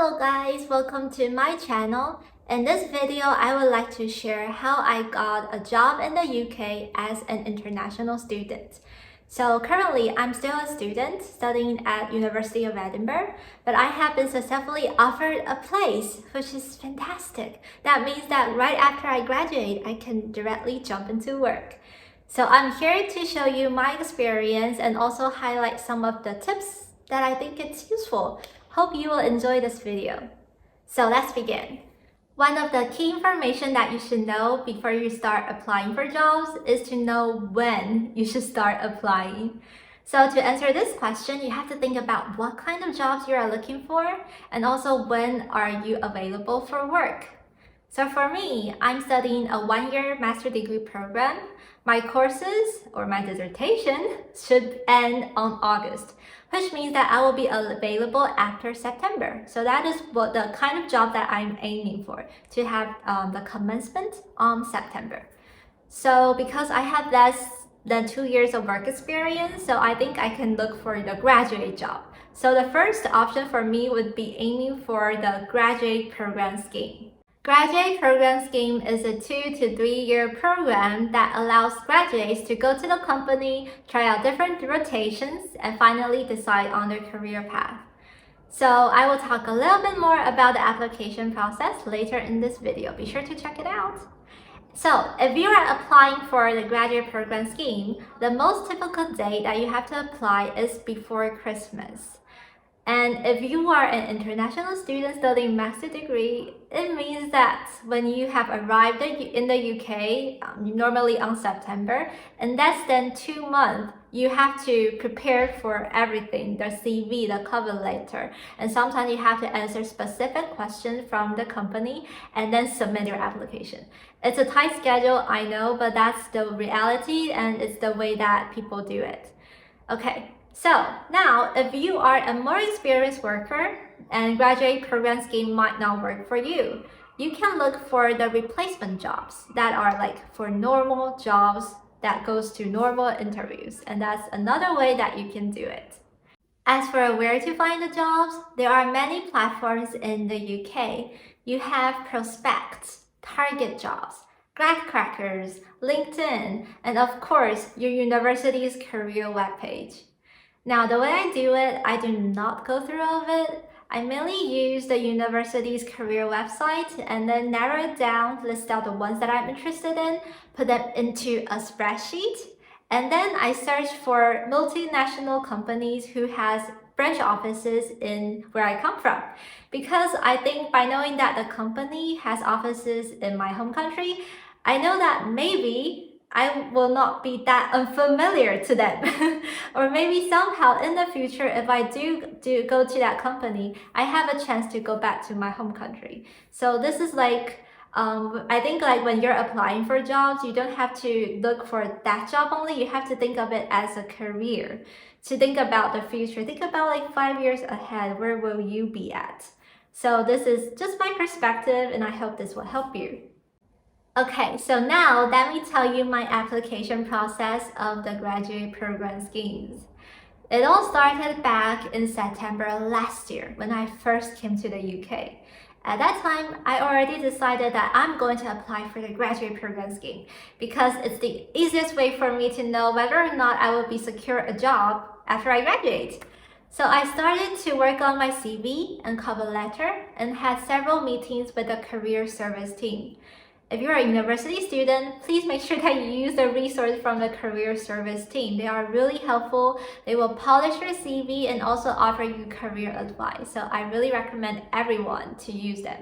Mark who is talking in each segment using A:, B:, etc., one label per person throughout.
A: Hello guys, welcome to my channel. In this video, I would like to share how I got a job in the UK as an international student. So currently, I'm still a student studying at University of Edinburgh, but I have been successfully offered a place, which is fantastic. That means that right after I graduate, I can directly jump into work. So I'm here to show you my experience and also highlight some of the tips that I think it's useful. Hope you will enjoy this video. So let's begin. One of the key information that you should know before you start applying for jobs is to know when you should start applying. So to answer this question, you have to think about what kind of jobs you are looking for and also when are you available for work. So for me, I'm studying a one-year master degree program. My courses or my dissertation should end on August, which means that I will be available after September. So that is what the kind of job that I'm aiming for, to have the commencement on September. So because I have less than 2 years of work experience, so I think I can look for the graduate job. So the first option for me would be aiming for the graduate program scheme. Graduate program scheme is a 2 to 3 year program that allows graduates to go to the company, try out different rotations, and finally decide on their career path. So I will talk a little bit more about the application process later in this video. Be sure to check it out. So if you are applying for the graduate program scheme, the most typical date that you have to apply is before Christmas. And if you are an international student studying master degree, it means that when you have arrived in the UK, normally on September, in less than 2 months, you have to prepare for everything, the CV, the cover letter, and sometimes you have to answer specific questions from the company and then submit your application. It's a tight schedule, I know, but that's the reality and it's the way that people do it. Okay. So now, if you are a more experienced worker and graduate program scheme might not work for you, you can look for the replacement jobs that are like for normal jobs that goes to normal interviews. And that's another way that you can do it. As for where to find the jobs, there are many platforms in the UK. You have Prospect, Target Jobs, Crackers, LinkedIn, and of course, your university's career webpage. Now, the way I do it, I do not go through all of it. I mainly use the university's career website and then narrow it down, list out the ones that I'm interested in, put them into a spreadsheet, and then I search for multinational companies who has branch offices in where I come from. Because I think by knowing that the company has offices in my home country, I know that maybe I will not be that unfamiliar to them. Or maybe somehow in the future, if I do go to that company, I have a chance to go back to my home country. So this is like, I think like when you're applying for jobs, you don't have to look for that job only. You have to think of it as a career. To think about the future, think about like 5 years ahead, where will you be at? So this is just my perspective and I hope this will help you. Okay, so now let me tell you my application process of the graduate program schemes. It all started back in September last year when I first came to the UK. At that time, I already decided that I'm going to apply for the graduate program scheme because it's the easiest way for me to know whether or not I will be secure a job after I graduate. So I started to work on my CV and cover letter and had several meetings with the career service team. If you're a university student, please make sure that you use the resource from the career service team. They are really helpful. They will polish your CV and also offer you career advice. So I really recommend everyone to use them.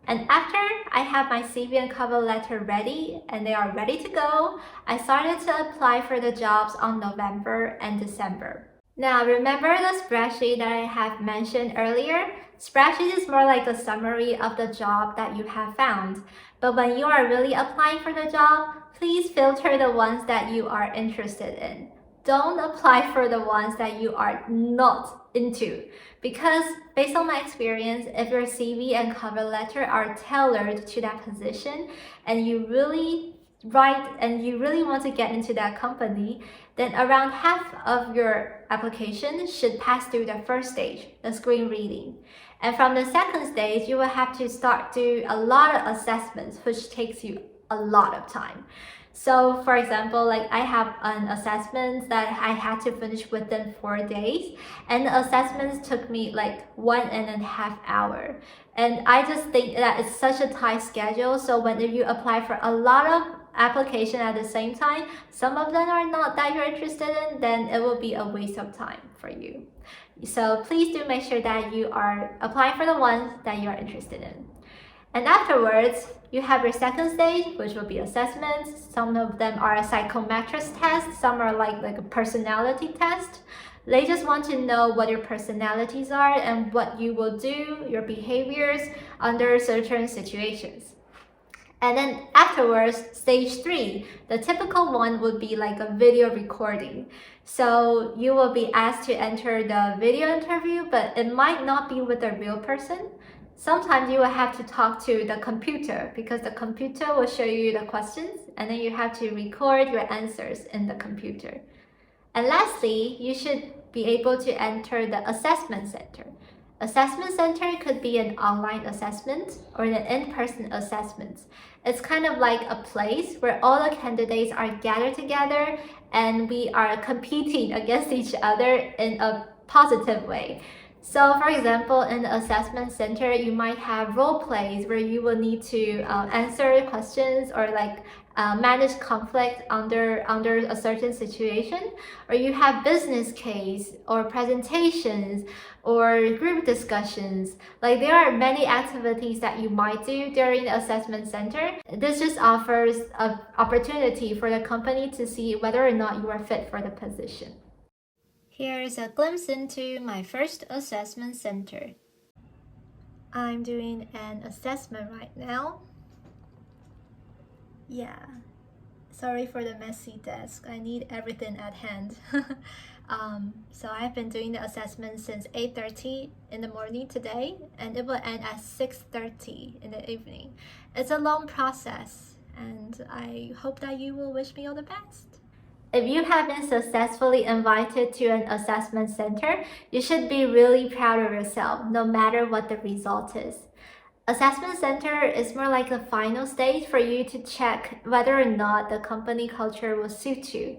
A: And after I have my CV and cover letter ready and they are ready to go, I started to apply for the jobs on November and December. Now, remember the spreadsheet that I have mentioned earlier? Spreadsheet is more like a summary of the job that you have found. But when you are really applying for the job, please filter the ones that you are interested in. Don't apply for the ones that you are not into. Because based on my experience, if your CV and cover letter are tailored to that position and you really want to get into that company, then around half of your application should pass through the first stage, the screen reading. And from the second stage, you will have to start do a lot of assessments, which takes you a lot of time. So for example, like I have an assessment that I had to finish within 4 days, and the assessments took me like 1.5 hours. And I just think that it's such a tight schedule. So when you apply for a lot of application at the same time, some of them are not that you're interested in, then it will be a waste of time for you. So please do make sure that you are applying for the ones that you are interested in. And afterwards, you have your second stage, which will be assessments. Some of them are a psychometrics test, some are like a personality test. They just want to know what your personalities are and what you will do, your behaviors under certain situations. And then afterwards, stage 3, the typical one would be like a video recording. So you will be asked to enter the video interview, but it might not be with a real person. Sometimes you will have to talk to the computer because the computer will show you the questions, and then you have to record your answers in the computer. And lastly, you should be able to enter the assessment center. Assessment center could be an online assessment or an in-person assessment. It's kind of like a place where all the candidates are gathered together and we are competing against each other in a positive way. So for example, in the assessment center, you might have role plays where you will need to answer questions or like manage conflict under a certain situation, or you have business case or presentations or group discussions. Like there are many activities that you might do during the assessment center. This just offers an opportunity for the company to see whether or not you are fit for the position. Here's a glimpse into my first assessment center. I'm doing an assessment right now. Yeah, sorry for the messy desk. I need everything at hand. So I've been doing the assessment since 8:30 in the morning today, and it will end at 6:30 in the evening. It's a long process, and I hope that you will wish me all the best. If you have been successfully invited to an assessment center, you should be really proud of yourself, no matter what the result is. Assessment center is more like the final stage for you to check whether or not the company culture will suit you.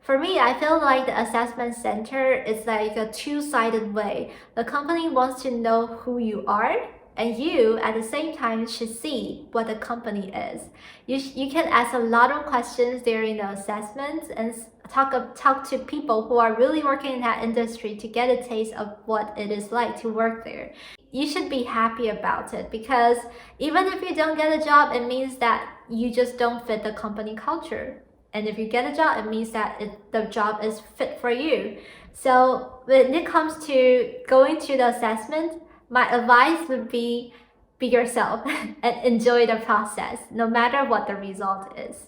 A: For me, I feel like the assessment center is like a two-sided way. The company wants to know who you are, and you at the same time should see what the company is. You can ask a lot of questions during the assessments and talk to people who are really working in that industry to get a taste of what it is like to work there. You should be happy about it, because even if you don't get a job, it means that you just don't fit the company culture. And if you get a job, it means that the job is fit for you. So when it comes to going to the assessment, my advice would be yourself and enjoy the process, no matter what the result is.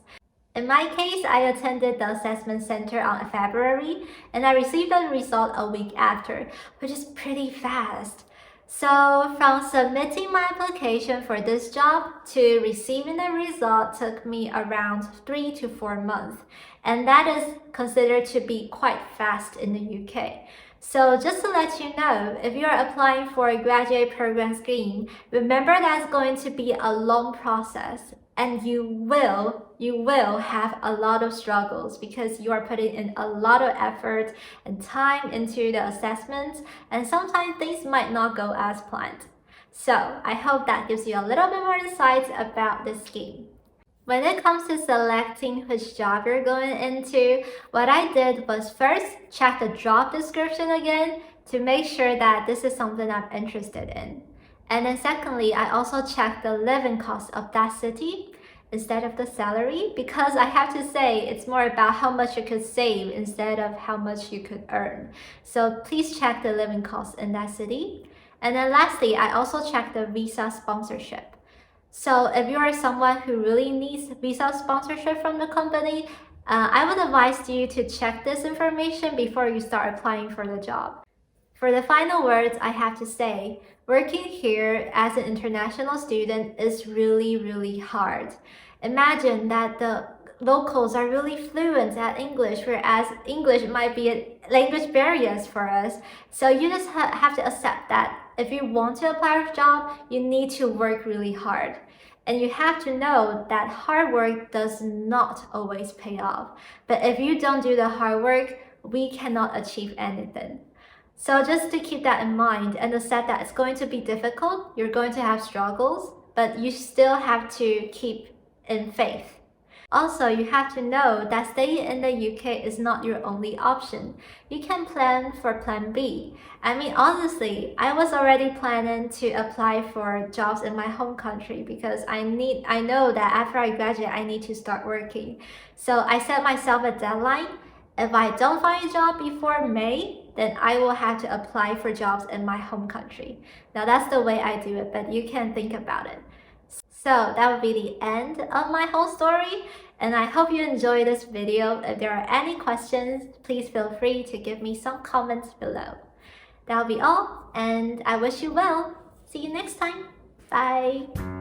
A: In my case, I attended the assessment center on February, and I received the result a week after, which is pretty fast. So from submitting my application for this job to receiving the result took me around 3 to 4 months, and that is considered to be quite fast in the UK. So just to let you know, if you are applying for a graduate program scheme, remember that's going to be a long process, and you will have a lot of struggles because you are putting in a lot of effort and time into the assessments, and sometimes things might not go as planned. So I hope that gives you a little bit more insights about this scheme. When it comes to selecting which job you're going into, what I did was first check the job description again to make sure that this is something I'm interested in. And then secondly, I also checked the living cost of that city instead of the salary, because I have to say it's more about how much you could save instead of how much you could earn. So please check the living cost in that city. And then lastly, I also checked the visa sponsorship. So if you are someone who really needs visa sponsorship from the company, I would advise you to check this information before you start applying for the job. For the final words, I have to say, working here as an international student is really, really hard. Imagine that the locals are really fluent at English, whereas English might be a language barriers for us. So you just have to accept that if you want to apply for a job, you need to work really hard. And you have to know that hard work does not always pay off. But if you don't do the hard work, we cannot achieve anything. So just to keep that in mind and accept that it's going to be difficult, you're going to have struggles, but you still have to keep in faith. Also, you have to know that staying in the UK is not your only option. You can plan for plan B. I mean, honestly, I was already planning to apply for jobs in my home country because I know that after I graduate, I need to start working. So I set myself a deadline. If I don't find a job before May, then I will have to apply for jobs in my home country. Now that's the way I do it, but you can think about it. So that would be the end of my whole story, and I hope you enjoyed this video. If there are any questions, please feel free to give me some comments below. That'll be all, and I wish you well. See you next time. Bye!